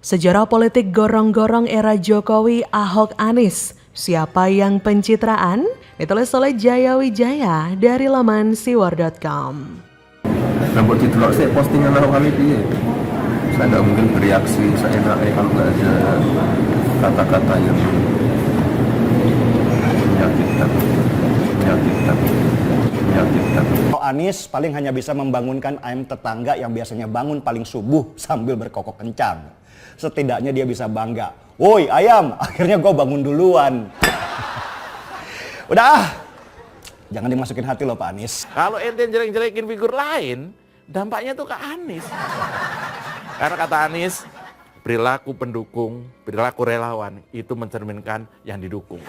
Sejarah politik gorong-gorong era Jokowi, Ahok, Anies. Siapa yang pencitraan? Ditulis oleh Jaya Wijaya dari laman siwar.com. Rambut didelok sih postingan Ahok kali piye. Saya nggak mungkin bereaksi seenaknya kalau nggak ada kata-kata yang menyakitkan. Anies paling hanya bisa membangunkan ayam tetangga yang biasanya bangun paling subuh sambil berkokok kencang. Setidaknya dia bisa bangga. Woi ayam, akhirnya gue bangun duluan. Udah, jangan dimasukin hati loh Pak Anies. Kalau ente jelek-jelekin figur lain, dampaknya tuh ke Anies. Karena kata Anies, perilaku pendukung, perilaku relawan itu mencerminkan yang didukung.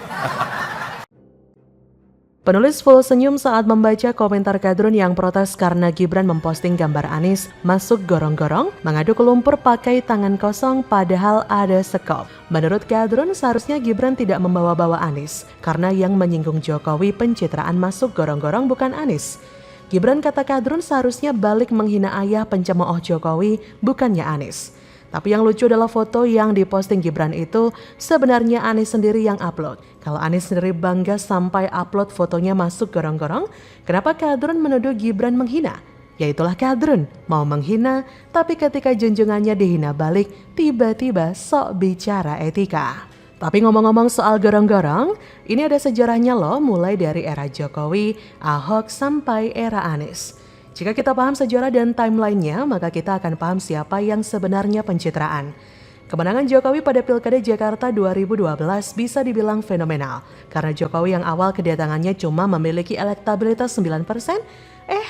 Penulis full senyum saat membaca komentar Kadrun yang protes karena Gibran memposting gambar Anies masuk gorong-gorong, mengadu ke lumpur pakai tangan kosong padahal ada sekop. Menurut Kadrun, seharusnya Gibran tidak membawa-bawa Anies, karena yang menyinggung Jokowi pencitraan masuk gorong-gorong bukan Anies. Gibran kata Kadrun seharusnya balik menghina ayah pencemooh Jokowi, bukannya Anies. Tapi yang lucu adalah foto yang diposting Gibran itu sebenarnya Anies sendiri yang upload. Kalau Anies sendiri bangga sampai upload fotonya masuk gorong-gorong, kenapa Kadrun menuduh Gibran menghina? Ya itulah Kadrun, mau menghina, tapi ketika junjungannya dihina balik, tiba-tiba sok bicara etika. Tapi ngomong-ngomong soal gorong-gorong, ini ada sejarahnya loh, mulai dari era Jokowi, Ahok sampai era Anies. Jika kita paham sejarah dan timelinenya, maka kita akan paham siapa yang sebenarnya pencitraan. Kemenangan Jokowi pada Pilkada Jakarta 2012 bisa dibilang fenomenal, karena Jokowi yang awal kedatangannya cuma memiliki elektabilitas 9%,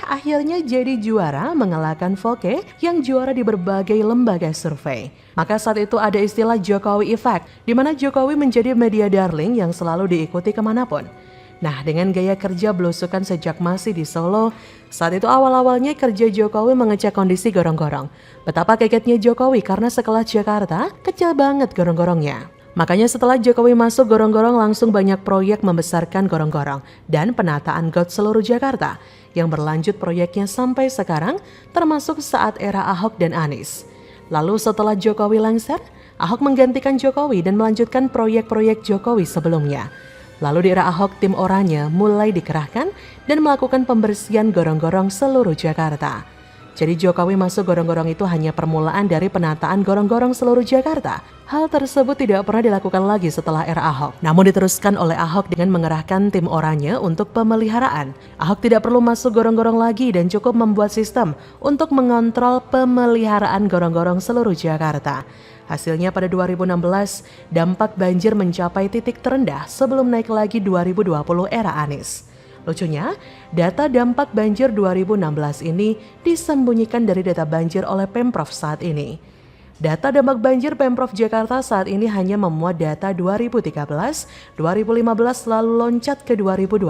akhirnya jadi juara mengalahkan Foke yang juara di berbagai lembaga survei. Maka saat itu ada istilah Jokowi Effect, di mana Jokowi menjadi media darling yang selalu diikuti kemanapun. Nah, dengan gaya kerja belusukan sejak masih di Solo, saat itu awal-awalnya kerja Jokowi mengecek kondisi gorong-gorong. Betapa kagetnya Jokowi karena sekelas Jakarta, kecil banget gorong-gorongnya. Makanya setelah Jokowi masuk gorong-gorong langsung banyak proyek membesarkan gorong-gorong dan penataan got seluruh Jakarta yang berlanjut proyeknya sampai sekarang termasuk saat era Ahok dan Anies. Lalu setelah Jokowi lengser, Ahok menggantikan Jokowi dan melanjutkan proyek-proyek Jokowi sebelumnya. Lalu di era Ahok tim oranye mulai dikerahkan dan melakukan pembersihan gorong-gorong seluruh Jakarta. Jadi Jokowi masuk gorong-gorong itu hanya permulaan dari penataan gorong-gorong seluruh Jakarta. Hal tersebut tidak pernah dilakukan lagi setelah era Ahok. Namun diteruskan oleh Ahok dengan mengerahkan tim oranye untuk pemeliharaan. Ahok tidak perlu masuk gorong-gorong lagi dan cukup membuat sistem untuk mengontrol pemeliharaan gorong-gorong seluruh Jakarta. Hasilnya pada 2016, dampak banjir mencapai titik terendah sebelum naik lagi 2020 era Anies. Lucunya, data dampak banjir 2016 ini disembunyikan dari data banjir oleh Pemprov saat ini. Data dampak banjir Pemprov Jakarta saat ini hanya memuat data 2013, 2015 lalu loncat ke 2020.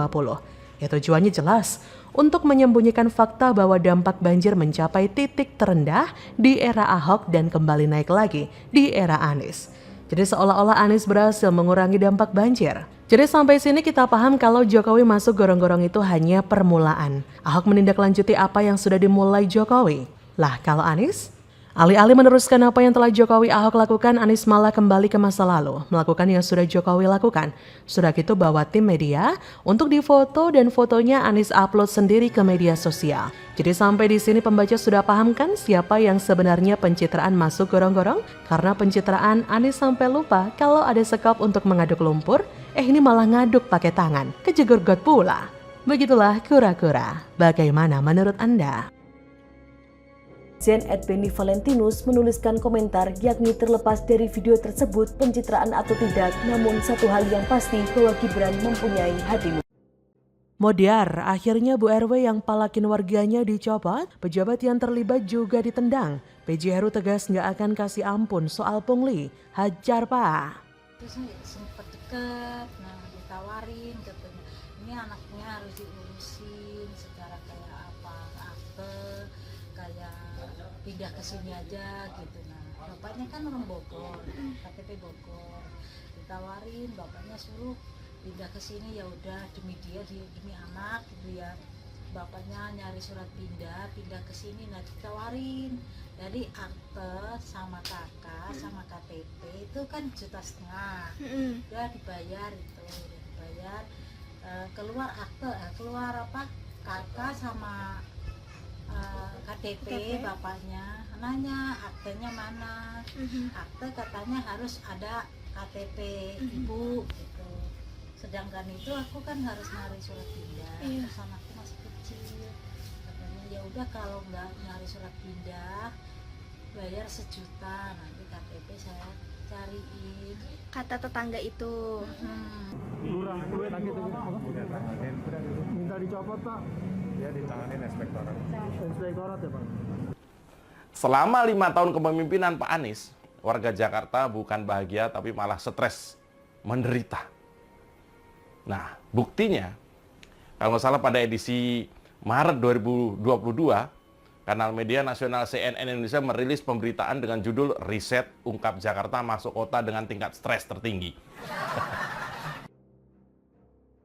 Ya tujuannya jelas, untuk menyembunyikan fakta bahwa dampak banjir mencapai titik terendah di era Ahok dan kembali naik lagi di era Anies. Jadi seolah-olah Anies berhasil mengurangi dampak banjir. Jadi sampai sini kita paham kalau Jokowi masuk gorong-gorong itu hanya permulaan. Ahok menindaklanjuti apa yang sudah dimulai Jokowi. Lah kalau Anies? Alih-alih meneruskan apa yang telah Jokowi Ahok lakukan, Anies malah kembali ke masa lalu, melakukan yang sudah Jokowi lakukan. Sudah gitu bawa tim media untuk difoto dan fotonya Anies upload sendiri ke media sosial. Jadi sampai di sini pembaca sudah paham kan siapa yang sebenarnya pencitraan masuk gorong-gorong? Karena pencitraan Anies sampai lupa kalau ada sekop untuk mengaduk lumpur, ini malah ngaduk pakai tangan, kejegur got pula. Begitulah kura-kura. Bagaimana menurut Anda? @Benny_Valentinus menuliskan komentar yakni terlepas dari video tersebut pencitraan atau tidak, namun satu hal yang pasti bahwa Gibran mempunyai hati lembut. Modiar, akhirnya Bu RW yang palakin warganya dicopot, pejabat yang terlibat juga ditendang. PJ Heru tegas nggak akan kasih ampun soal pungli. Hajar Pak. Terus sempat deket, ditawarin katanya, ini anaknya harus diurusin secara kayak apa, kayak pindah ke sini aja gitu. Nah, bapaknya kan orang Bogor, KTP Bogor. Ditawarin, bapaknya suruh pindah ke sini, ya udah demi dia ini anak gitu ya. bapaknya nyari surat pindah ke sini, nah ditawarin. Jadi akte sama kakak sama KTP itu kan 1,5 juta. Udah dibayar itu, udah dibayar. Keluar akte, keluar apa? Kakak sama KTP bapaknya nanya aktenya mana. Akte katanya harus ada KTP ibu gitu. Sedangkan itu aku kan harus nyari surat pindah. Terus anakku masih kecil. Katanya ya udah kalau nggak nyari surat pindah bayar 1 juta, nanti KTP saya cariin. Kata tetangga itu. Minta dicopot Pak. Ya ditanganin inspektorat. Inspektorat ya Pak. Selama 5 tahun kepemimpinan Pak Anies, warga Jakarta bukan bahagia tapi malah stres, menderita. Nah, buktinya, kalau nggak salah pada edisi Maret 2022, kanal media nasional CNN Indonesia merilis pemberitaan dengan judul Riset Ungkap Jakarta Masuk Kota dengan Tingkat Stres Tertinggi.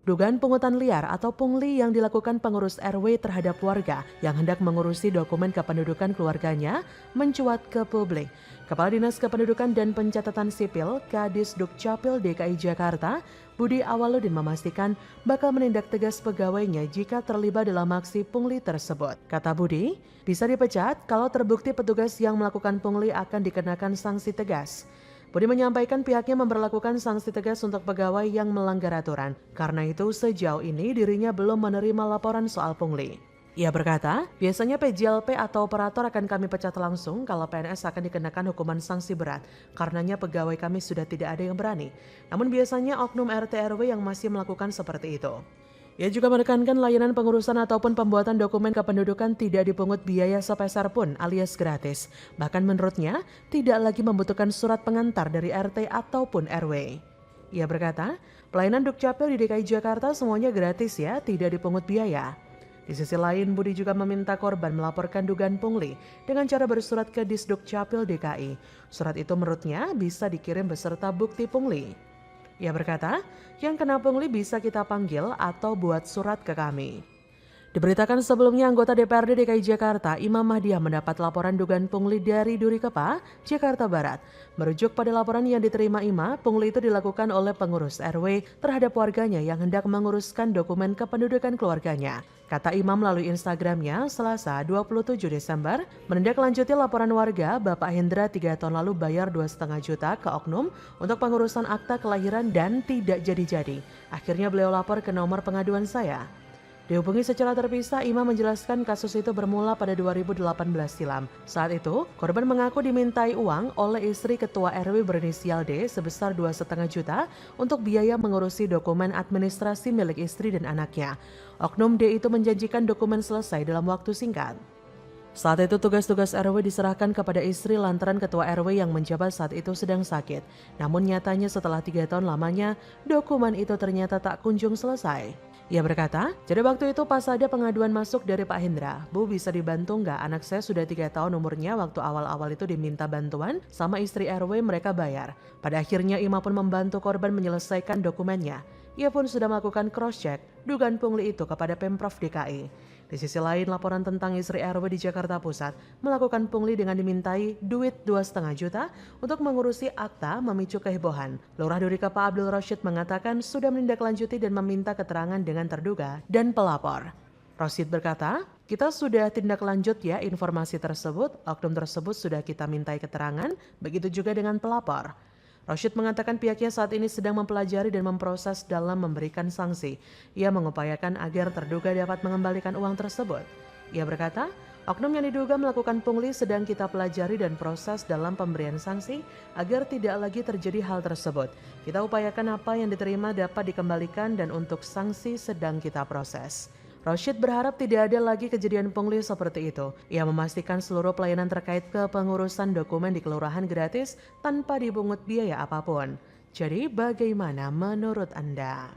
Dugaan pungutan liar atau pungli yang dilakukan pengurus RW terhadap warga yang hendak mengurusi dokumen kependudukan keluarganya mencuat ke publik. Kepala Dinas Kependudukan dan Pencatatan Sipil Kadis Dukcapil DKI Jakarta, Budi Awaludin memastikan bakal menindak tegas pegawainya jika terlibat dalam aksi pungli tersebut. Kata Budi, bisa dipecat kalau terbukti petugas yang melakukan pungli akan dikenakan sanksi tegas. Budi menyampaikan pihaknya memberlakukan sanksi tegas untuk pegawai yang melanggar aturan. Karena itu sejauh ini dirinya belum menerima laporan soal pungli. Ia berkata, biasanya PJLP atau operator akan kami pecat langsung kalau PNS akan dikenakan hukuman sanksi berat. Karenanya pegawai kami sudah tidak ada yang berani. Namun biasanya oknum RT RW yang masih melakukan seperti itu. Ia juga menekankan layanan pengurusan ataupun pembuatan dokumen kependudukan tidak dipungut biaya sepeser pun alias gratis. Bahkan menurutnya tidak lagi membutuhkan surat pengantar dari RT ataupun RW. Ia berkata, pelayanan Dukcapil di DKI Jakarta semuanya gratis ya, tidak dipungut biaya. Di sisi lain, Budi juga meminta korban melaporkan dugaan pungli dengan cara bersurat ke Disdukcapil DKI. Surat itu menurutnya bisa dikirim beserta bukti pungli. Ia berkata, yang kena pungli bisa kita panggil atau buat surat ke kami. Diberitakan sebelumnya anggota DPRD DKI Jakarta, Imam Mahdiah mendapat laporan dugaan pungli dari Durikepa, Jakarta Barat. Merujuk pada laporan yang diterima Ima, pungli itu dilakukan oleh pengurus RW terhadap warganya yang hendak menguruskan dokumen kependudukan keluarganya. Kata Imam melalui Instagramnya, Selasa 27 Desember, menindaklanjuti laporan warga, Bapak Hendra 3 tahun lalu bayar 2,5 juta ke oknum untuk pengurusan akta kelahiran dan tidak jadi-jadi. Akhirnya beliau lapor ke nomor pengaduan saya. Dihubungi secara terpisah, Imam menjelaskan kasus itu bermula pada 2018 silam. Saat itu, korban mengaku dimintai uang oleh istri ketua RW berinisial D sebesar 2,5 juta untuk biaya mengurusi dokumen administrasi milik istri dan anaknya. Oknum D itu menjanjikan dokumen selesai dalam waktu singkat. Saat itu tugas-tugas RW diserahkan kepada istri lantaran ketua RW yang menjabat saat itu sedang sakit. Namun nyatanya setelah 3 tahun lamanya, dokumen itu ternyata tak kunjung selesai. Ia berkata, jadi waktu itu pas ada pengaduan masuk dari Pak Hendra, Bu bisa dibantu nggak? Anak saya sudah 3 tahun umurnya, waktu awal-awal itu diminta bantuan sama istri RW mereka bayar. Pada akhirnya Ima pun membantu korban menyelesaikan dokumennya. Ia pun sudah melakukan cross-check dugaan pungli itu kepada Pemprov DKI. Di sisi lain, laporan tentang istri RW di Jakarta Pusat melakukan pungli dengan dimintai duit 2,5 juta untuk mengurusi akta memicu kehebohan. Lurah Durikepa Abdul Rashid mengatakan sudah menindaklanjuti dan meminta keterangan dengan terduga dan pelapor. Rashid berkata, kita sudah tindak lanjut ya informasi tersebut, oknum tersebut sudah kita mintai keterangan, begitu juga dengan pelapor. Rashid mengatakan pihaknya saat ini sedang mempelajari dan memproses dalam memberikan sanksi. Ia mengupayakan agar terduga dapat mengembalikan uang tersebut. Ia berkata, oknum yang diduga melakukan pungli sedang kita pelajari dan proses dalam pemberian sanksi agar tidak lagi terjadi hal tersebut. Kita upayakan apa yang diterima dapat dikembalikan dan untuk sanksi sedang kita proses. Rashid berharap tidak ada lagi kejadian pungli seperti itu. Ia memastikan seluruh pelayanan terkait kepengurusan dokumen di kelurahan gratis tanpa dipungut biaya apapun. Jadi bagaimana menurut Anda?